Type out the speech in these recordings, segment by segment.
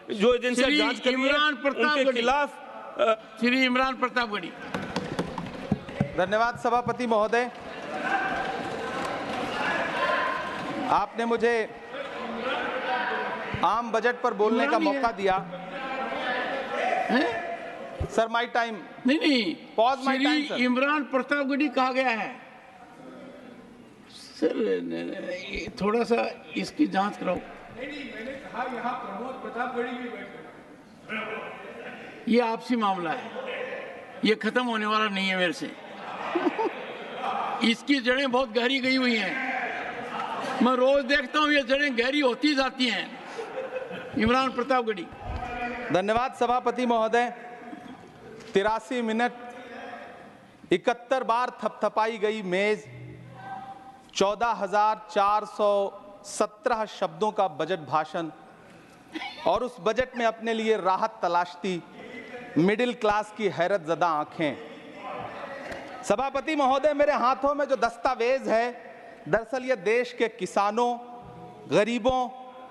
जो एजेंसियां जांच कर रही हैं उनके खिलाफ श्री इमरान प्रतापगढ़ी। धन्यवाद सभापति महोदय, आपने मुझे आम बजट पर बोलने का मौका दिया। Sir my time. नहीं, pause my time Shri Imran Pratapgarhi कहा गया है। सर थोड़ा सा इसकी जांच कराओ। मैंने कहा यहाँ प्रमोद प्रतापगढ़ी भी बैठे। ये आपसी मामला है, ये खत्म होने वाला नहीं है मेरे से। इसकी जड़ें बहुत गहरी गई हुई हैं, मैं रोज देखता हूँ ये जड़ें गहरी होती जाती हैं। इमरान प्रतापगढ़ी। धन्यवाद सभापति महोदय। 83 मिनट 71 बार थपथपाई गई मेज, 14,417 शब्दों का बजट भाषण और उस बजट में अपने लिए राहत तलाशती मिडिल क्लास की हैरतजदा आंखें। सभापति महोदय, मेरे हाथों में जो दस्तावेज है दरअसल ये देश के किसानों, गरीबों,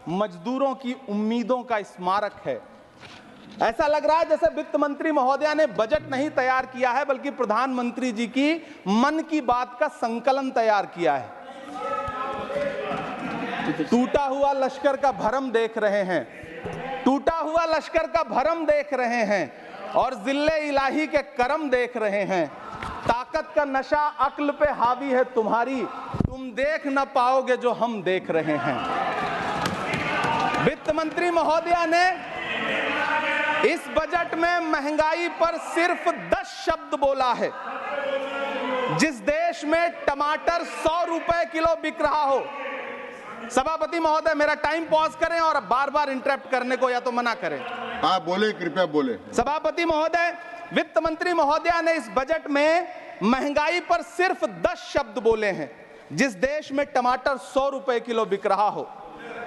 मजदूरों की उम्मीदों का स्मारक है। ऐसा लग रहा है जैसे वित्त मंत्री महोदया ने बजट नहीं तैयार किया है बल्कि प्रधानमंत्री जी की मन की बात का संकलन तैयार किया है। टूटा हुआ लश्कर का भरम देख रहे हैं, टूटा हुआ लश्कर का भरम देख रहे हैं और जिल्ले इलाही के करम देख रहे हैं। ताकत का नशा अक्ल पे हावी है तुम्हारी, तुम देख ना पाओगे जो हम देख रहे हैं। वित्त मंत्री महोदया ने इस बजट में महंगाई पर सिर्फ 10 शब्द बोला है। जिस देश में टमाटर 100 रुपए किलो बिक रहा हो। सभापति महोदय, मेरा टाइम पॉज करें और बार बार इंटरप्ट करने को या तो मना करें। हाँ बोले, कृपया बोले। सभापति महोदय, वित्त मंत्री महोदया ने इस बजट में महंगाई पर सिर्फ 10 शब्द बोले हैं। जिस देश में टमाटर 100 रुपए किलो बिक रहा हो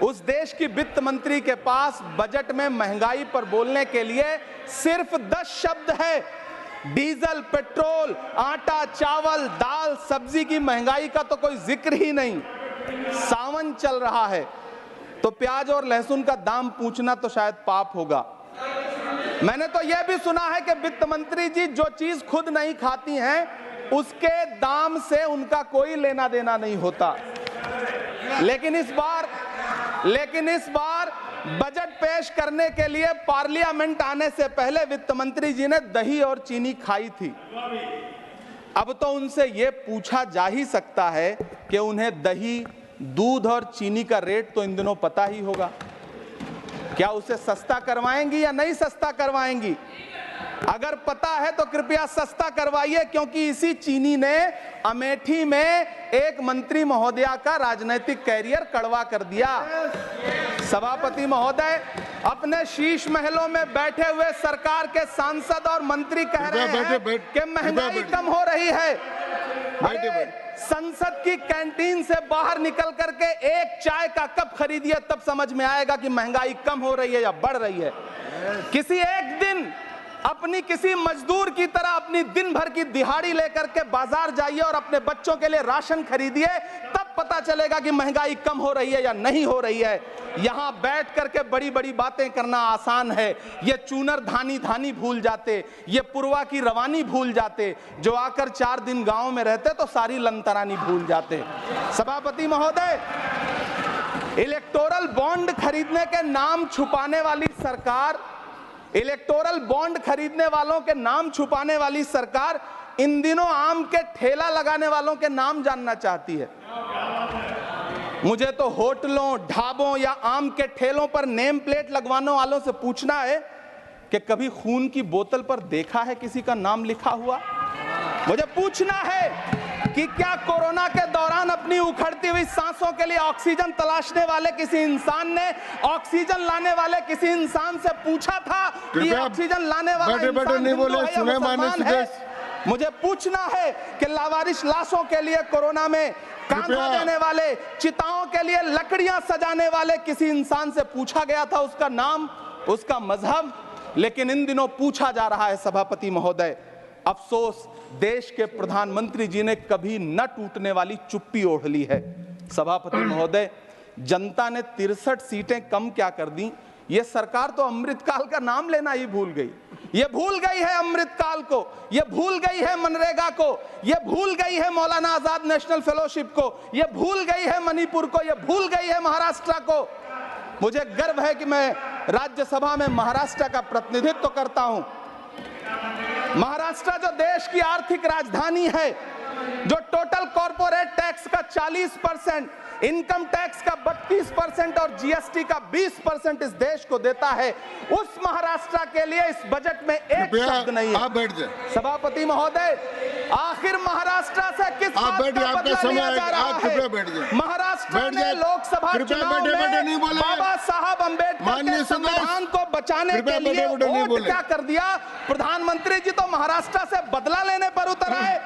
उस देश की वित्त मंत्री के पास बजट में महंगाई पर बोलने के लिए सिर्फ 10 शब्द है। डीजल, पेट्रोल, आटा, चावल, दाल, सब्जी की महंगाई का तो कोई जिक्र ही नहीं। सावन चल रहा है तो प्याज और लहसुन का दाम पूछना तो शायद पाप होगा। मैंने तो यह भी सुना है कि वित्त मंत्री जी जो चीज खुद नहीं खाती हैं उसके दाम से उनका कोई लेना देना नहीं होता। लेकिन इस बार बजट पेश करने के लिए पार्लियामेंट आने से पहले वित्त मंत्री जी ने दही और चीनी खाई थी। अब तो उनसे यह पूछा जा ही सकता है कि उन्हें दही, दूध और चीनी का रेट तो इन दिनों पता ही होगा। क्या उसे सस्ता करवाएंगी या नहीं सस्ता करवाएंगी? अगर पता है तो कृपया सस्ता करवाइए, क्योंकि इसी चीनी ने अमेठी में एक मंत्री महोदया का राजनीतिक कैरियर कड़वा कर दिया। सभापति महोदय, अपने शीश महलों में बैठे हुए सरकार के सांसद और मंत्री कह रहे हैं कि महंगाई कम हो रही है। संसद की कैंटीन से बाहर निकल करके एक चाय का कप खरीदिए, तब समझ में आएगा कि महंगाई कम हो रही है या बढ़ रही है। किसी एक दिन अपनी किसी मजदूर की तरह अपनी दिन भर की दिहाड़ी लेकर के बाजार जाइए और अपने बच्चों के लिए राशन खरीदिए, तब पता चलेगा कि महंगाई कम हो रही है या नहीं हो रही है। यहां बैठ करके बड़ी बड़ी बातें करना आसान है। ये चूनर धानी धानी भूल जाते, ये पुरवा की रवानी भूल जाते, जो आकर 4 दिन गांव में रहते तो सारी लंतरानी भूल जाते। सभापति महोदय, इलेक्टोरल बॉन्ड खरीदने के नाम छुपाने वाली सरकार, इलेक्टोरल बॉन्ड खरीदने वालों के नाम छुपाने वाली सरकार इन दिनों आम के ठेला लगाने वालों के नाम जानना चाहती है। मुझे तो होटलों, ढाबों या आम के ठेलों पर नेम प्लेट लगवाने वालों से पूछना है कि कभी खून की बोतल पर देखा है किसी का नाम लिखा हुआ? मुझे पूछना है कि क्या कोरोना के दौरान अपनी उखड़ती हुई सांसों के लिए ऑक्सीजन तलाशने वाले किसी इंसान ने ऑक्सीजन लाने वाले किसी इंसान से पूछा था कि ऑक्सीजन लाने वाला इंसान हिंदू है या मुसलमान है? मुझे पूछना है कि लावारिश लाशों के लिए कोरोना में कांधा देने वाले, चिताओं के लिए लकड़ियां सजाने वाले किसी इंसान से पूछा गया था उसका नाम, उसका मजहब? लेकिन इन दिनों पूछा जा रहा है। सभापति महोदय, अफसोस देश के प्रधानमंत्री जी ने कभी न टूटने वाली चुप्पी ओढ़ ली है। सभापति महोदय, जनता ने 63 सीटें कम क्या कर दी, ये सरकार तो अमृतकाल का नाम लेना ही भूल गई। ये भूल गई है अमृतकाल को, ये भूल गई है मनरेगा को, ये भूल गई है मौलाना आजाद नेशनल फेलोशिप को, ये भूल गई है मणिपुर को, ये भूल गई है महाराष्ट्र को। मुझे गर्व है कि मैं राज्यसभा में महाराष्ट्र का प्रतिनिधित्व करता हूं। महाराष्ट्र जो देश की आर्थिक राजधानी है, जो टोटल कॉर्पोरेट टैक्स का 40%, इनकम टैक्स का 32% और जीएसटी का 20% इस देश को देता है, उस महाराष्ट्र के लिए इस बजट में एक शब्द नहीं है। आप बैठ जाए। सभापति महोदय, आखिर महाराष्ट्र से किस बात का बदला लिया जा रहा है? महाराष्ट्र में लोकसभा चुनाव में बाबा साहब अम्बेडकर के संविधान को बचाने के लिए वोट क्या कर दिया? प्रधानमंत्री जी तो महाराष्ट्र से बदला लेने पर उतर आए।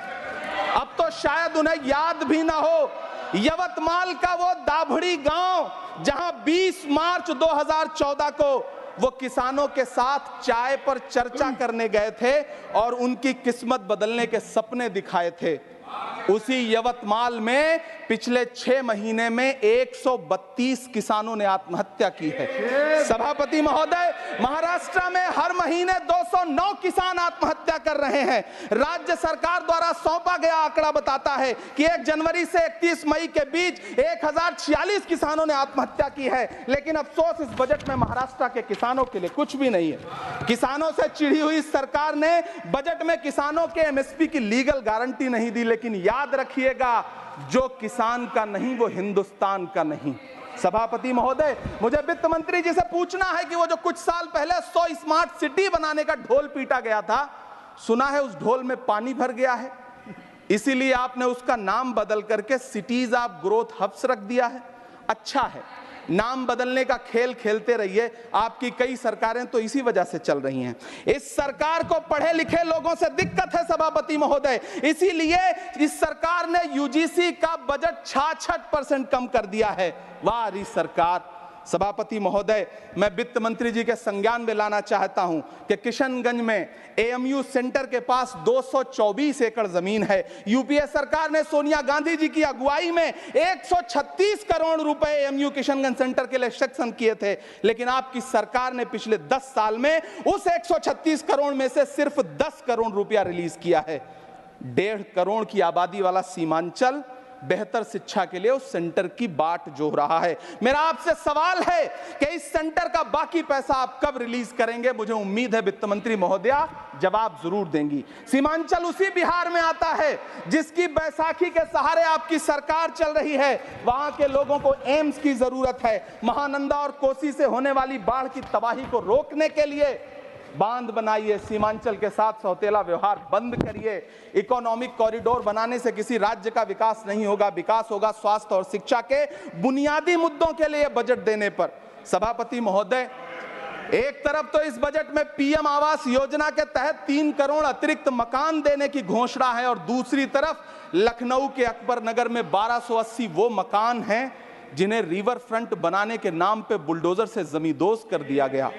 अब तो शायद उन्हें याद भी ना हो यवतमाल का वो दाभड़ी गांव जहां 20 मार्च 2014 को वो किसानों के साथ चाय पर चर्चा करने गए थे और उनकी किस्मत बदलने के सपने दिखाए थे। उसी यवतमाल में पिछले 6 महीने में 132 किसानों ने आत्महत्या की है। सभापति महोदय, महाराष्ट्र में हर महीने 209 किसान आत्महत्या कर रहे हैं। राज्य सरकार द्वारा सौंपा गया आंकड़ा बताता है कि 1 जनवरी से 31 मई के बीच 1046 किसानों ने आत्महत्या की है। लेकिन अफसोस, इस बजट में महाराष्ट्र के किसानों के लिए कुछ भी नहीं है। किसानों से चिढ़ी हुई सरकार ने बजट में किसानों के एमएसपी की लीगल गारंटी नहीं दी। लेकिन याद रखिएगा, जो किसान का नहीं वो हिंदुस्तान का नहीं। सभापति महोदय, मुझे वित्त मंत्री जी से पूछना है कि वो जो कुछ साल पहले 100 स्मार्ट सिटी बनाने का ढोल पीटा गया था, सुना है उस ढोल में पानी भर गया है, इसीलिए आपने उसका नाम बदल करके सिटीज ऑफ ग्रोथ हब्स रख दिया है। अच्छा है, नाम बदलने का खेल खेलते रहिए। आपकी कई सरकारें तो इसी वजह से चल रही हैं। इस सरकार को पढ़े लिखे लोगों से दिक्कत है सभापति महोदय, इसीलिए इस सरकार ने यूजीसी का बजट 66% कम कर दिया है। वाह री सरकार। सभापति महोदय, मैं वित्त मंत्री जी के संज्ञान में लाना चाहता हूं कि किशनगंज में एएमयू सेंटर के पास 224 एकड़ जमीन है। यूपीए सरकार ने सोनिया गांधी जी की अगुवाई में 136 करोड़ रुपए एएमयू किशनगंज सेंटर के लिए सेक्शन किए थे। लेकिन आपकी सरकार ने पिछले 10 साल में उस 136 करोड़ में से सिर्फ 10 करोड़ रुपया रिलीज किया है। 1.5 करोड़ की आबादी वाला सीमांचल बेहतर शिक्षा के लिए उस सेंटर की बाट जोह रहा है। मेरा आपसे सवाल है कि इस सेंटर का बाकी पैसा आप कब रिलीज करेंगे? मुझे उम्मीद है वित्त मंत्री महोदया जवाब जरूर देंगी। सीमांचल उसी बिहार में आता है जिसकी बैसाखी के सहारे आपकी सरकार चल रही है। वहां के लोगों को एम्स की जरूरत है। महानंदा और कोसी से होने वाली बाढ़ की तबाही को रोकने के लिए बांध बनाइए, सीमांचल के साथ सौतेला व्यवहार बंद करिए। इकोनॉमिक कॉरिडोर बनाने से किसी राज्य का विकास नहीं होगा, विकास होगा स्वास्थ्य और शिक्षा के बुनियादी मुद्दों के लिए बजट देने पर। सभापति महोदय, एक तरफ तो इस बजट में पीएम आवास योजना के तहत 3 करोड़ अतिरिक्त मकान देने की घोषणा है और दूसरी तरफ लखनऊ के अकबर नगर में 1280 वो मकान हैं जिन्हें रिवर फ्रंट बनाने के नाम पे बुलडोजर से जमींदोज कर दिया गया।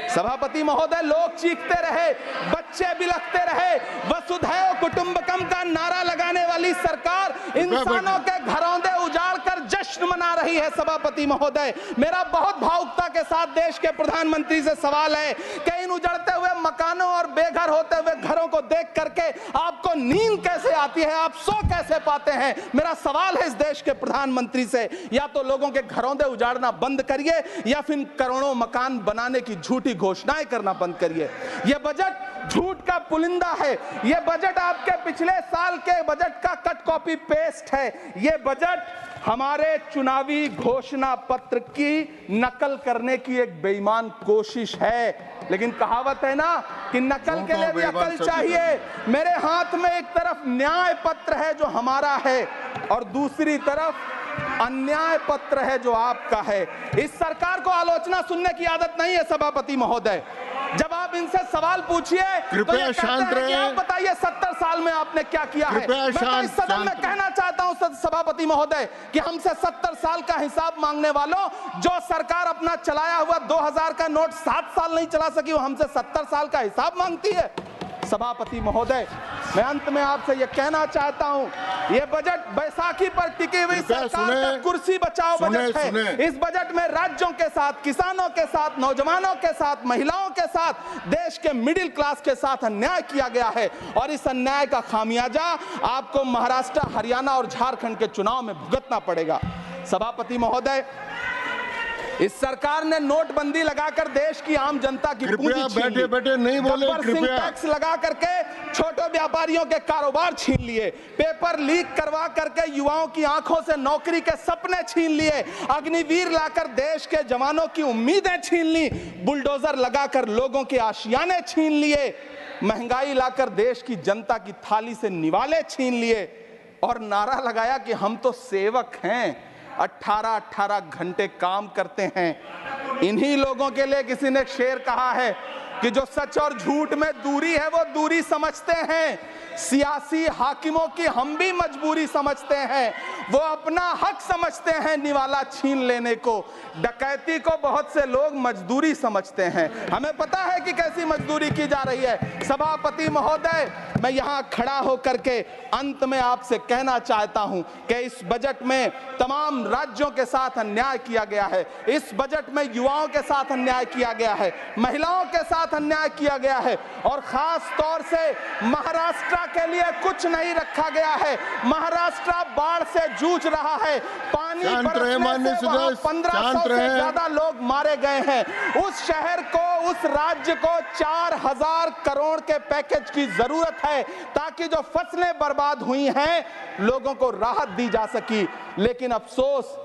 सभापति महोदय, लोग चीखते रहे, बच्चे बिलखते रहे, वसुधैव कुटुंबकम का नारा लगाने वाली सरकार इंसानों के घरौंदे उजाड़ कर जश्न मना रही है। सभापति महोदय, मेरा बहुत भावुकता के साथ देश के प्रधानमंत्री से सवाल है कि इन उजड़ते हुए मकानों और बेघर होते हुए घरों को देख करके आपको नींद कैसे आती है, आप सो कैसे पाते हैं? मेरा सवाल है इस देश के प्रधानमंत्री से, या तो लोगों के घरौंदे उजाड़ना बंद करिए या फिर करोड़ों मकान बनाने की झूठी घोषणाएं करना बंद करिए। यह बजट झूठ का पुलिंदा है। यह बजट आपके पिछले साल के बजट का कट कॉपी पेस्ट है। यह बजट हमारे चुनावी घोषणा पत्र की नकल करने की एक बेईमान कोशिश है। लेकिन कहावत है ना कि नकल के लिए भी अकल चाहिए। मेरे हाथ में एक तरफ न्याय पत्र है जो हमारा है और दूसरी तरफ अन्याय पत्र है जो आपका है। इस सरकार को आलोचना सुनने की आदत नहीं है सभापति महोदय। जब आप इनसे सवाल पूछिए तो ये कहते हैं कि आप बताइए 70 साल में आपने क्या किया है। मैं तो इस सदन में कहना चाहता हूं सभापति महोदय कि हमसे 70 साल का हिसाब मांगने वालों, जो सरकार अपना चलाया हुआ 2000 का नोट 7 साल नहीं चला सकी, वो हमसे 70 साल का हिसाब मांगती है। सभापति महोदय, मैं अंत में आपसे यह कहना चाहता हूं, यह बजट बैसाखी पर टिकी हुई सरकार का कुर्सी बचाओ बजट है। इस बजट में राज्यों के साथ, किसानों के साथ, नौजवानों के साथ, महिलाओं के साथ, देश के मिडिल क्लास के साथ अन्याय किया गया है और इस अन्याय का खामियाजा आपको महाराष्ट्र, हरियाणा और झारखंड के चुनाव में भुगतना पड़ेगा। सभापति महोदय, इस सरकार ने नोटबंदी लगाकर देश की आम जनता की पूंजी छीन ली। बैठे नहीं बोले, कृपया टैक्स लगा करके छोटे व्यापारियों के कारोबार छीन लिए, पेपर लीक करवा करके युवाओं की आंखों से नौकरी के सपने छीन लिए, अग्निवीर लाकर देश के जवानों की उम्मीदें छीन ली, बुलडोजर लगाकर लोगों के आशियाने छीन लिए, महंगाई लाकर देश की जनता की थाली से निवाले छीन लिए और नारा लगाया कि हम तो सेवक हैं, 18-18 घंटे काम करते हैं। इन्हीं लोगों के लिए किसी ने शेर कहा है कि जो सच और झूठ में दूरी है वो दूरी समझते हैं, सियासी हाकिमों की हम भी मजबूरी समझते हैं, वो अपना हक समझते हैं निवाला छीन लेने को, डकैती को बहुत से लोग मजदूरी समझते हैं। हमें पता है कि कैसी मजदूरी की जा रही है। सभापति महोदय, मैं यहाँ खड़ा होकर के अंत में आपसे कहना चाहता हूँ कि इस बजट में तमाम राज्यों के साथ अन्याय किया गया है, इस बजट में युवाओं के साथ अन्याय किया गया है, महिलाओं के साथ अन्याय किया गया है और खास तौर से महाराष्ट्र के लिए कुछ नहीं रखा गया है। महाराष्ट्र बाढ़ से जूझ रहा है, पानी बरसने से वहां 1500 से ज्यादा लोग मारे गए हैं। उस शहर को, उस राज्य को 4000 करोड़ के पैकेज की जरूरत है ताकि जो फसलें बर्बाद हुई हैं लोगों को राहत दी जा सकी। लेकिन अफसोस,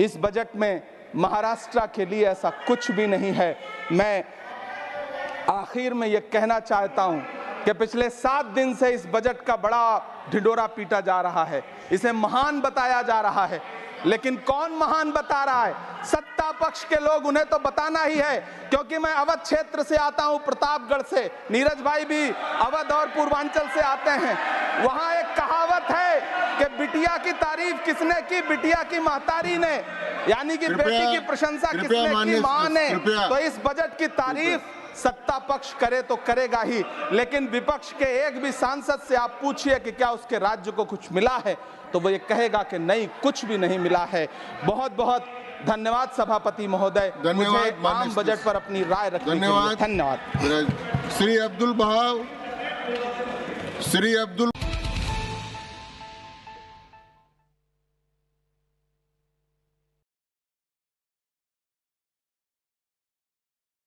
इस बजट में महाराष्ट्र के लिए ऐसा कुछ भी नहीं है। मैं आखिर में यह कहना चाहता हूं कि पिछले 7 दिन से इस बजट का बड़ा ढिंढोरा पीटा जा रहा है, इसे महान बताया जा रहा है, लेकिन कौन महान बता रहा है? सत्ता पक्ष के लोग, उन्हें तो बताना ही है, क्योंकि मैं अवध क्षेत्र से आता हूं, प्रतापगढ़ से, नीरज भाई भी अवध और पूर्वांचल से आते हैं। वहां एक कहावत है कि बिटिया की तारीफ किसने की? बिटिया की महतारी ने, यानी कि बेटी की प्रशंसा किसने की? मां ने। तो इस बजट की तारीफ सत्ता पक्ष करे तो करेगा ही, लेकिन विपक्ष के एक भी सांसद से आप पूछिए कि क्या उसके राज्य को कुछ मिला है, तो वो ये कहेगा कि नहीं, कुछ भी नहीं मिला है। बहुत बहुत धन्यवाद सभापति महोदय, मुझे आम बजट पर अपनी राय रखने के लिए धन्यवाद। श्री अब्दुल बहाव, श्री अब्दुल